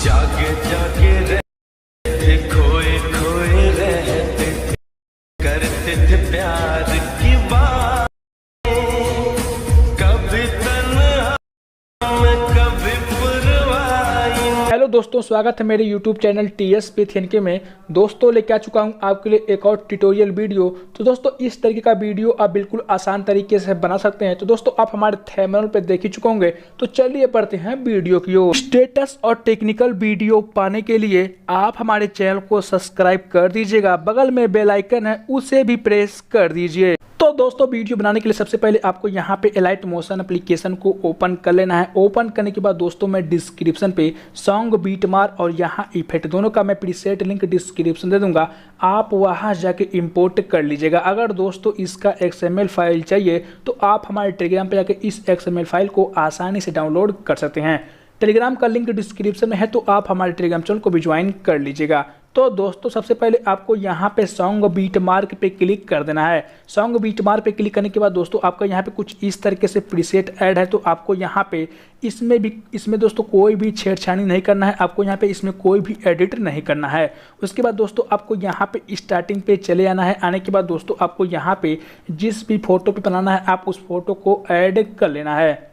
जागे जागे रहते, खोए खोए रहते थे, करते थे प्यार की बात, कभी तन्हा में कभी पुरवाई। हेलो दोस्तों, स्वागत है मेरे YouTube चैनल TS PTNK में। दोस्तों लेके आ चुका हूं आपके लिए एक और ट्यूटोरियल वीडियो। तो दोस्तों इस तरीके का वीडियो आप बिल्कुल आसान तरीके से बना सकते हैं। तो दोस्तों आप हमारे थंबनेल पे देख ही चुके होंगे। तो चलिए बढ़ते हैं वीडियो की ओर। स्टेटस और टेक्निकल वीडियो पाने के लिए आप हमारे चैनल को सब्सक्राइब कर दीजिएगा, बगल में बेल आइकन है उसे भी प्रेस कर दीजिए। तो दोस्तों वीडियो बनाने के लिए सबसे पहले आपको यहाँ पे एलाइट मोशन एप्लीकेशन को ओपन कर लेना है। ओपन करने के बाद दोस्तों मैं डिस्क्रिप्शन पे सॉन्ग बीटमार्क और यहाँ इफेक्ट दोनों का मैं प्रीसेट लिंक डिस्क्रिप्शन दे दूंगा, आप वहाँ जाके इंपोर्ट कर लीजिएगा। अगर दोस्तों इसका XML फाइल चाहिए तो आप हमारे टेलीग्राम पे जाके इस XML फाइल को आसानी से डाउनलोड कर सकते हैं। टेलीग्राम का लिंक डिस्क्रिप्शन में है, तो आप हमारे टेलीग्राम चैनल को भी ज्वाइन कर लीजिएगा। तो दोस्तों सबसे पहले आपको यहाँ पे सॉन्ग बीटमार्क पे क्लिक कर देना है। सॉन्ग बीटमार्क पे क्लिक करने के बाद दोस्तों आपका यहाँ पे कुछ इस तरीके से प्रीसेट ऐड है। तो आपको यहाँ पे इसमें दोस्तों कोई भी छेड़छाड़ी नहीं करना है, आपको यहाँ पे इसमें कोई भी एडिट नहीं करना है। उसके बाद दोस्तों आपको यहाँ पे स्टार्टिंग पे चले आना है। आने के बाद दोस्तों आपको यहाँ पे जिस भी फोटो पे बनाना है आप उस फोटो को ऐड कर लेना है।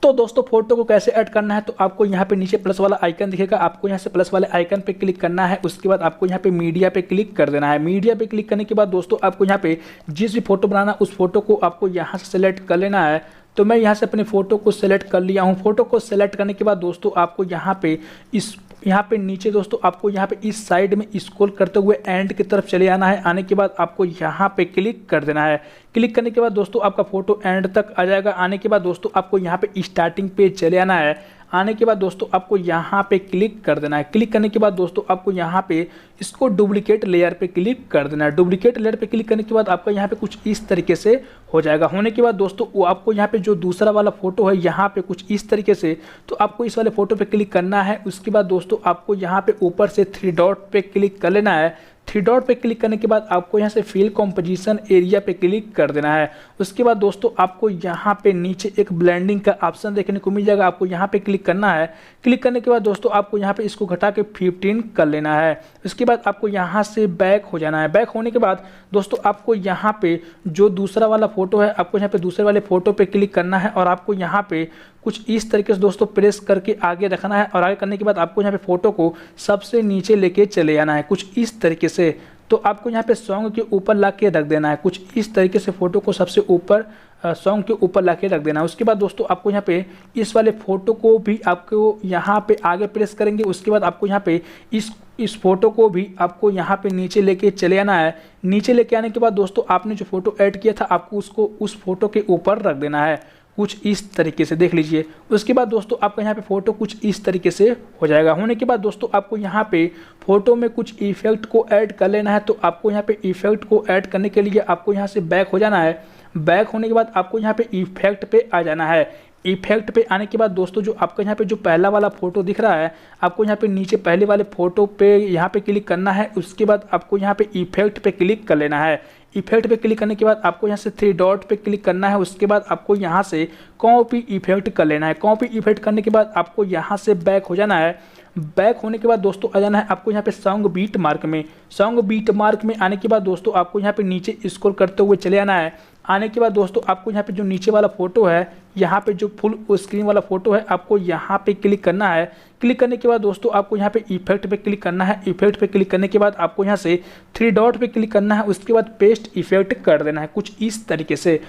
तो दोस्तों फोटो को कैसे ऐड करना है, तो आपको यहाँ पे नीचे प्लस वाला आइकन दिखेगा, आपको यहाँ से प्लस वाले आइकन पे क्लिक करना है। उसके बाद आपको यहाँ पे मीडिया पे क्लिक कर देना है। मीडिया पे क्लिक करने के बाद दोस्तों आपको यहाँ पे जिस भी फोटो बनाना है उस फोटो को आपको यहाँ से सिलेक्ट कर लेना है। तो मैं यहाँ से अपनी फ़ोटो को सिलेक्ट कर लिया हूँ। फोटो को सिलेक्ट करने के बाद दोस्तों आपको यहाँ पे नीचे दोस्तों आपको यहाँ पे इस साइड में स्क्रॉल करते हुए एंड की तरफ चले आना है। आने के बाद आपको यहाँ पे क्लिक कर देना है। क्लिक करने के बाद दोस्तों आपका फोटो एंड तक आ जाएगा। आने के बाद दोस्तों आपको यहाँ पे स्टार्टिंग पे चले आना है। आने के बाद दोस्तों आपको यहाँ पे क्लिक कर देना है। क्लिक करने के बाद दोस्तों आपको यहाँ पे इसको डुप्लीकेट लेयर पे क्लिक कर देना है। डुप्लीकेट लेयर पे क्लिक करने के बाद आपका यहाँ पे कुछ इस तरीके से हो जाएगा। होने के बाद दोस्तों वो आपको यहाँ पे जो दूसरा वाला फोटो है यहाँ पे कुछ इस तरीके से, तो आपको इस वाले फोटो पे क्लिक करना है। उसके बाद दोस्तों आपको यहाँ पे ऊपर से 3 डॉट पे क्लिक कर लेना है। 3 डॉट पे क्लिक करने के बाद आपको यहाँ से फिल कॉम्पोजिशन एरिया पे क्लिक कर देना है। उसके बाद दोस्तों आपको यहाँ पे नीचे एक ब्लेंडिंग का ऑप्शन देखने को मिल जाएगा, आपको यहाँ पे क्लिक करना है। क्लिक करने के बाद दोस्तों आपको यहाँ पे इसको घटा के 15 कर लेना है। उसके बाद आपको यहाँ से बैक हो जाना है। बैक होने के बाद दोस्तों आपको यहाँ पे जो दूसरा वाला फोटो है आपको यहाँ पे दूसरे वाले फोटो पे क्लिक करना है और आपको यहाँ पे कुछ इस तरीके से दोस्तों प्रेस करके आगे रखना है। और आगे करने के बाद आपको यहाँ पे फोटो को सबसे नीचे लेके चले आना है कुछ इस तरीके से। तो आपको यहाँ पे सॉन्ग के ऊपर ला के रख देना है कुछ इस तरीके से, फोटो को सबसे ऊपर सॉन्ग के ऊपर ला के रख देना है। उसके बाद दोस्तों आपको यहाँ पे इस वाले फोटो को भी आपको यहाँ पे आगे प्रेस करेंगे। उसके बाद आपको यहाँ पे इस फोटो को भी आपको यहाँ पे नीचे लेके चले आना है। नीचे लेके आने के बाद दोस्तों आपने जो फोटो ऐड किया था आपको उसको उस फोटो के ऊपर रख देना है कुछ इस तरीके से, देख लीजिए। उसके बाद दोस्तों आपका यहाँ पे फोटो कुछ इस तरीके से हो जाएगा। होने के बाद दोस्तों आपको यहाँ पे फोटो में कुछ इफेक्ट को ऐड कर लेना है। तो आपको यहाँ पे इफेक्ट को ऐड करने के लिए आपको यहाँ से बैक हो जाना है। बैक होने के बाद आपको यहाँ पे इफेक्ट पे आ जाना है। इफेक्ट पे आने के बाद दोस्तों जो आपका यहाँ पे जो पहला वाला फोटो दिख रहा है आपको यहाँ पे नीचे पहले वाले फोटो पे यहाँ पे क्लिक करना है। उसके बाद आपको यहाँ पे इफेक्ट पे क्लिक कर लेना है। इफेक्ट पे क्लिक करने के बाद आपको यहाँ से 3 डॉट पे क्लिक करना है। उसके बाद आपको यहाँ से कॉपी इफेक्ट कर लेना है। कॉपी इफेक्ट करने के बाद आपको यहाँ से बैक हो जाना है। बैक होने के बाद दोस्तों आ जाना है आपको यहाँ पे सॉन्ग बीटमार्क में। सॉन्ग बीटमार्क में आने के बाद दोस्तों आपको यहाँ पे नीचे स्क्रॉल करते हुए चले आना है। आने के बाद दोस्तों आपको यहाँ पे जो नीचे वाला फोटो है, यहाँ पे जो फुल स्क्रीन वाला फोटो है आपको यहाँ पे क्लिक करना है। क्लिक करने के बाद दोस्तों आपको यहाँ पे इफेक्ट पे क्लिक करना है। इफेक्ट पे क्लिक करने के बाद आपको यहाँ से 3 डॉट पे क्लिक करना है। उसके बाद पेस्ट इफेक्ट कर देना है कुछ इस तरीके से।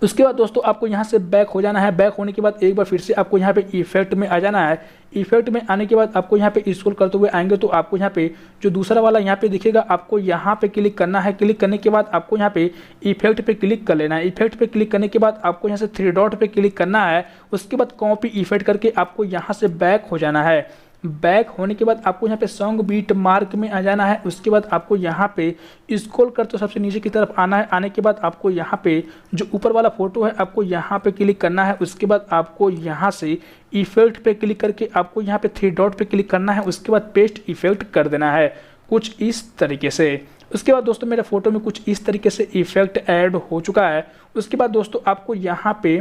उसके बाद दोस्तों आपको यहाँ से बैक हो जाना है। बैक होने के बाद एक बार फिर से आपको यहाँ पे इफेक्ट में आ जाना है। इफेक्ट में आने के बाद आपको यहाँ पे स्क्रॉल करते हुए आएंगे तो आपको यहाँ पे जो दूसरा वाला यहाँ पे दिखेगा आपको यहाँ पे क्लिक करना है। क्लिक करने के बाद आपको यहाँ पे इफेक्ट पे क्लिक कर लेना है। इफेक्ट पे क्लिक करने के बाद आपको यहाँ से 3 डॉट पे क्लिक करना है। उसके बाद कॉपी इफेक्ट करके आपको यहाँ से बैक हो जाना है। बैक होने के बाद आपको यहाँ पे सॉन्ग बीटमार्क में आ जाना है। उसके बाद आपको यहाँ पे स्क्रॉल करते सबसे नीचे की तरफ आना है। आने के बाद आपको यहाँ पे जो ऊपर वाला फोटो है आपको यहाँ पे क्लिक करना है। उसके बाद आपको यहाँ से इफेक्ट पे क्लिक करके आपको यहाँ पे 3 डॉट पे क्लिक करना है। उसके बाद पेस्ट इफेक्ट कर देना है कुछ इस तरीके से। उसके बाद दोस्तों मेरे फोटो में कुछ इस तरीके से इफेक्ट ऐड हो चुका है। उसके बाद दोस्तों आपको यहाँ पे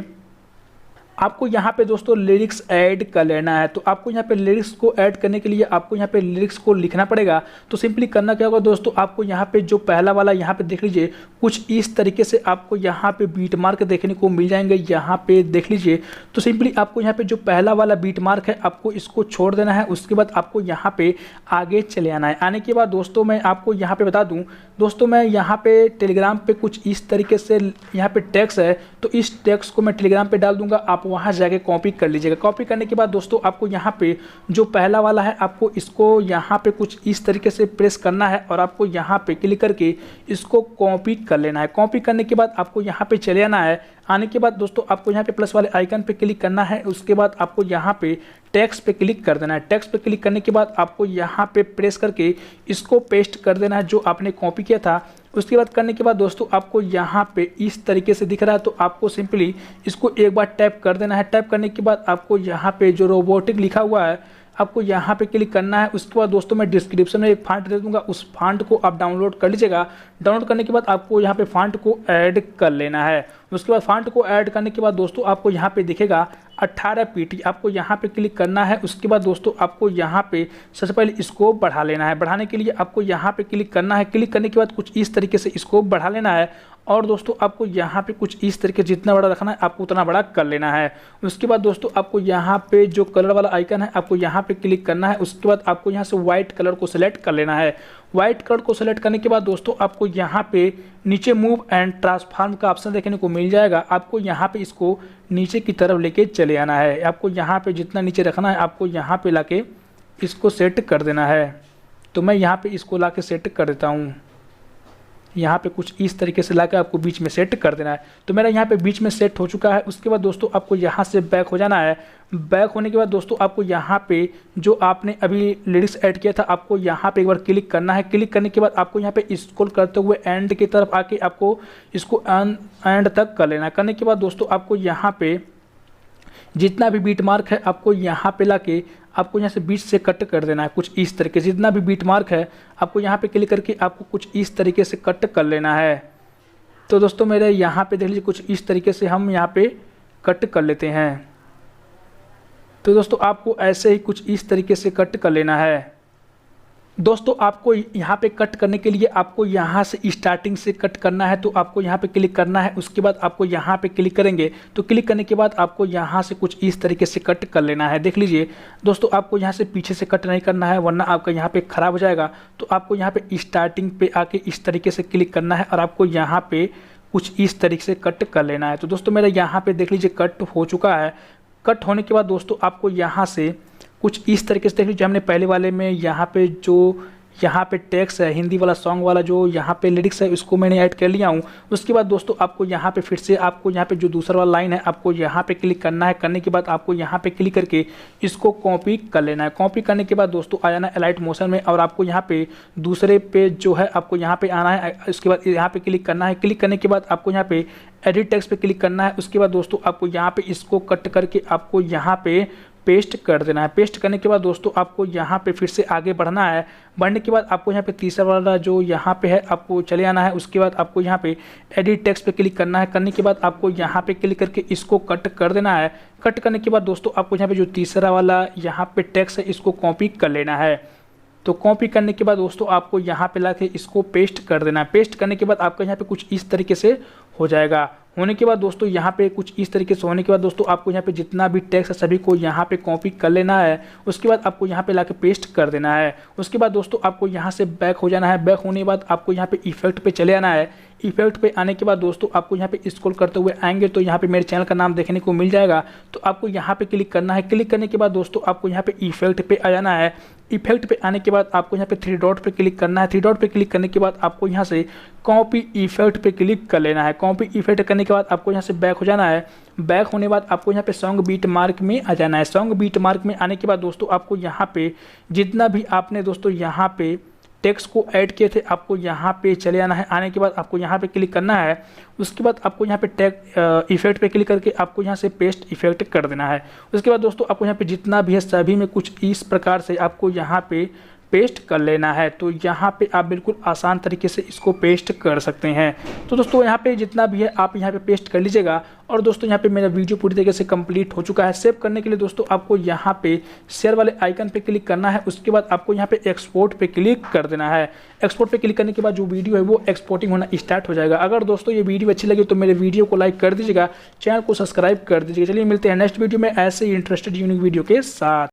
आपको यहाँ पे दोस्तों लिरिक्स ऐड कर लेना है। तो आपको यहाँ पे लिरिक्स को ऐड करने के लिए आपको यहाँ पे लिरिक्स को लिखना पड़ेगा। तो सिंपली करना क्या होगा दोस्तों, आपको यहाँ पे जो पहला वाला यहाँ पे देख लीजिए, कुछ इस तरीके से आपको यहाँ पे बीट मार्क देखने को मिल जाएंगे। यहाँ पे देख लीजिए, तो सिंपली आपको यहाँ पे जो पहला वाला बीट मार्क है आपको इसको छोड़ देना है। उसके बाद आपको यहाँ पे आगे चले आना है। आने के बाद दोस्तों मैं आपको यहाँ पे बता दूँ दोस्तों, मैं यहाँ पे टेलीग्राम पे कुछ इस तरीके से यहाँ पे टेक्स्ट है, तो इस टेक्स्ट को मैं टेलीग्राम पे डाल दूंगा, आप वहाँ जाके कॉपी कर लीजिएगा। कॉपी करने के बाद दोस्तों आपको यहाँ पे जो पहला वाला है आपको इसको यहाँ पे कुछ इस तरीके से प्रेस करना है और आपको यहाँ पे क्लिक करके इसको कॉपी कर लेना है। कॉपी करने के बाद आपको यहाँ पे चले आना है। आने के बाद दोस्तों आपको यहाँ पे प्लस वाले आइकन पे क्लिक करना है। उसके बाद आपको यहाँ पे टेक्स्ट पे क्लिक कर देना है। टेक्स्ट पे क्लिक करने के बाद आपको यहाँ पे प्रेस करके इसको पेस्ट कर देना है जो आपने कॉपी किया था। उसके बाद करने के बाद दोस्तों आपको यहाँ पे इस तरीके से दिख रहा है, तो आपको सिंपली इसको एक बार टैप कर देना है। टैप करने के बाद आपको यहाँ पे जो रोबोटिक लिखा हुआ है आपको यहाँ पे क्लिक करना है। उसके बाद दोस्तों मैं डिस्क्रिप्शन में एक फॉन्ट दे दूंगा, उस फॉन्ट को आप डाउनलोड कर लीजिएगा। डाउनलोड करने के बाद आपको यहाँ पे फॉन्ट को ऐड कर लेना है। उसके बाद फॉन्ट को ऐड करने के बाद दोस्तों आपको यहाँ पे दिखेगा 18 पीटी, आपको यहाँ पे क्लिक करना है। उसके बाद दोस्तों आपको यहाँ पे सबसे पहले स्कोप बढ़ा लेना है। बढ़ाने के लिए आपको यहाँ पे क्लिक करना है। क्लिक करने के बाद कुछ इस तरीके से स्कोप बढ़ा लेना है और दोस्तों आपको यहाँ पे कुछ इस तरीके जितना बड़ा रखना है आपको उतना बड़ा कर लेना है। उसके बाद दोस्तों आपको यहाँ पे जो कलर वाला आइकन है आपको यहाँ पे क्लिक करना है। उसके बाद आपको यहाँ से व्हाइट कलर को सिलेक्ट कर लेना है। व्हाइट कलर को सिलेक्ट करने के बाद दोस्तों आपको यहाँ पे नीचे मूव एंड ट्रांसफॉर्म का ऑप्शन देखने को मिल जाएगा। आपको यहाँ पे इसको नीचे की तरफ लेके चले आना है। आपको यहाँ पे जितना नीचे रखना है आपको यहाँ पे लाके इसको सेट कर देना है। तो मैं यहाँ पे इसको लाके सेट कर देता हूँ। यहाँ पे कुछ इस तरीके से लाकर आपको बीच में सेट कर देना है। तो मेरा यहाँ पे बीच में सेट हो चुका है। उसके बाद दोस्तों आपको यहाँ से बैक हो जाना है। बैक होने के बाद दोस्तों आपको यहाँ पे जो आपने अभी लिरिक्स ऐड किया था आपको यहाँ पे एक बार क्लिक करना है। क्लिक करने के बाद आपको यहाँ पे स्क्रॉल करते हुए एंड की तरफ आके आपको इसको एंड तक कर लेना है। करने के बाद दोस्तों आपको यहाँ पे जितना भी बीट मार्क है आपको यहाँ पे लाके आपको यहाँ से बीच से कट कर देना है। कुछ इस तरीके से जितना भी बीट मार्क है आपको यहाँ पे क्लिक करके आपको कुछ इस तरीके से कट कर लेना है। तो दोस्तों मेरे यहाँ पे देख लीजिए कुछ इस तरीके से हम यहाँ पे कट कर लेते हैं। तो दोस्तों आपको ऐसे ही कुछ इस तरीके से कट कर लेना है। दोस्तों आपको यहाँ पे कट करने के लिए आपको यहाँ से स्टार्टिंग से कट करना है। तो आपको यहाँ पे क्लिक करना है। उसके बाद आपको यहाँ पे क्लिक करेंगे तो क्लिक करने के बाद आपको यहाँ से कुछ इस तरीके से कट कर लेना है। देख लीजिए दोस्तों आपको यहाँ से पीछे से कट नहीं करना है वरना आपका यहाँ पे ख़राब हो जाएगा। तो आपको यहाँ पे स्टार्टिंग पे आके इस तरीके से क्लिक करना है और आपको यहाँ पे कुछ इस तरीके से कट कर लेना है। तो दोस्तों मेरा यहाँ पे देख लीजिए कट हो चुका है। कट होने के बाद दोस्तों आपको यहाँ से कुछ इस तरीके से देख लीजिए हमने पहले वाले में यहाँ पे जो यहाँ पे टेक्स्ट है हिंदी वाला सॉन्ग वाला जो यहाँ पे लिरिक्स है उसको मैंने ऐड कर लिया हूँ। उसके बाद दोस्तों आपको यहाँ पे फिर से आपको यहाँ पे जो दूसरा वाला लाइन है आपको यहाँ पे क्लिक करना है। करने के बाद आपको यहाँ पे क्लिक करके इसको कॉपी कर लेना है। कॉपी करने के बाद दोस्तों आ जाना है एलाइट मोशन में और आपको यहाँ पे दूसरे पेज जो है आपको यहाँ पे आना है। उसके बाद यहाँ पे क्लिक करना है। क्लिक करने के बाद आपको यहाँ पे एडिट टेक्स्ट पे क्लिक करना है। उसके बाद दोस्तों आपको यहाँ पे इसको कट करके आपको यहाँ पे पेस्ट कर देना है। पेस्ट करने के बाद दोस्तों आपको यहाँ पे फिर से आगे बढ़ना है। बढ़ने के बाद आपको यहाँ पे तीसरा वाला जो यहाँ पे है आपको चले आना है। उसके बाद आपको यहाँ पे एडिट टेक्स्ट पे क्लिक करना है। करने के बाद आपको यहाँ पे क्लिक करके इसको कट कर देना है। कट करने के बाद दोस्तों आपको यहाँ पे जो तीसरा वाला यहाँ पे टेक्स्ट है इसको कॉपी कर लेना है। तो कॉपी करने के बाद दोस्तों आपको यहाँ पे लाके इसको पेस्ट कर देना है। पेस्ट करने के बाद आपका यहाँ पे कुछ इस तरीके से हो जाएगा। होने के बाद दोस्तों यहाँ पे कुछ इस तरीके से होने के बाद दोस्तों आपको यहाँ पे जितना भी टेक्स्ट है सभी को यहाँ पे कॉपी कर लेना है। उसके बाद आपको यहाँ पे लाके पेस्ट कर देना है। उसके बाद दोस्तों आपको यहाँ से बैक हो जाना है। बैक होने के बाद आपको यहाँ पे इफेक्ट पे चले आना है। इफेक्ट पे आने के बाद दोस्तों आपको यहाँ पे स्क्रॉल करते हुए आएंगे तो यहाँ पे मेरे चैनल का नाम देखने को मिल जाएगा। तो आपको यहाँ पे क्लिक करना है। क्लिक करने के बाद दोस्तों आपको यहाँ पे इफेक्ट पे आ जाना है। इफेक्ट पे आने के बाद आपको यहाँ पे 3 डॉट पे क्लिक करना है। 3 डॉट पे क्लिक करने के बाद आपको यहाँ से कॉपी इफेक्ट पे क्लिक कर लेना है। कॉपी इफेक्ट करने के बाद आपको यहाँ से बैक हो जाना है। बैक होने के बाद आपको यहाँ पे सॉन्ग बीट मार्क में आ जाना है। सॉन्ग बीट मार्क में आने के बाद दोस्तों आपको यहाँ पे जितना भी आपने दोस्तों यहाँ पे टेक्स्ट को ऐड किए थे आपको यहाँ पे चले आना है। आने के बाद आपको यहाँ पे क्लिक करना है। उसके बाद आपको यहाँ पे टैग इफेक्ट पे क्लिक करके आपको यहाँ से पेस्ट इफेक्ट कर देना है। उसके बाद दोस्तों आपको यहाँ पे जितना भी है सभी में कुछ इस प्रकार से आपको यहाँ पे पेस्ट कर लेना है। तो यहाँ पे आप बिल्कुल आसान तरीके से इसको पेस्ट कर सकते हैं। तो दोस्तों यहाँ पे जितना भी है आप यहाँ पे पेस्ट कर लीजिएगा। और दोस्तों यहाँ पे मेरा वीडियो पूरी तरीके से कंप्लीट हो चुका है। सेव करने के लिए दोस्तों आपको यहाँ पे शेयर वाले आइकन पे क्लिक करना है। उसके बाद आपको यहाँ पे एक्सपोर्ट पे क्लिक कर देना है। एक्सपोर्ट पे क्लिक करने के बाद जो वीडियो है वो एक्सपोर्टिंग होना स्टार्ट हो जाएगा। अगर दोस्तों ये वीडियो अच्छी लगी तो मेरे वीडियो को लाइक कर दीजिएगा, चैनल को सब्सक्राइब कर दीजिएगा। चलिए मिलते हैं नेक्स्ट वीडियो में ऐसे ही इंटरेस्टेड यूनिक वीडियो के साथ।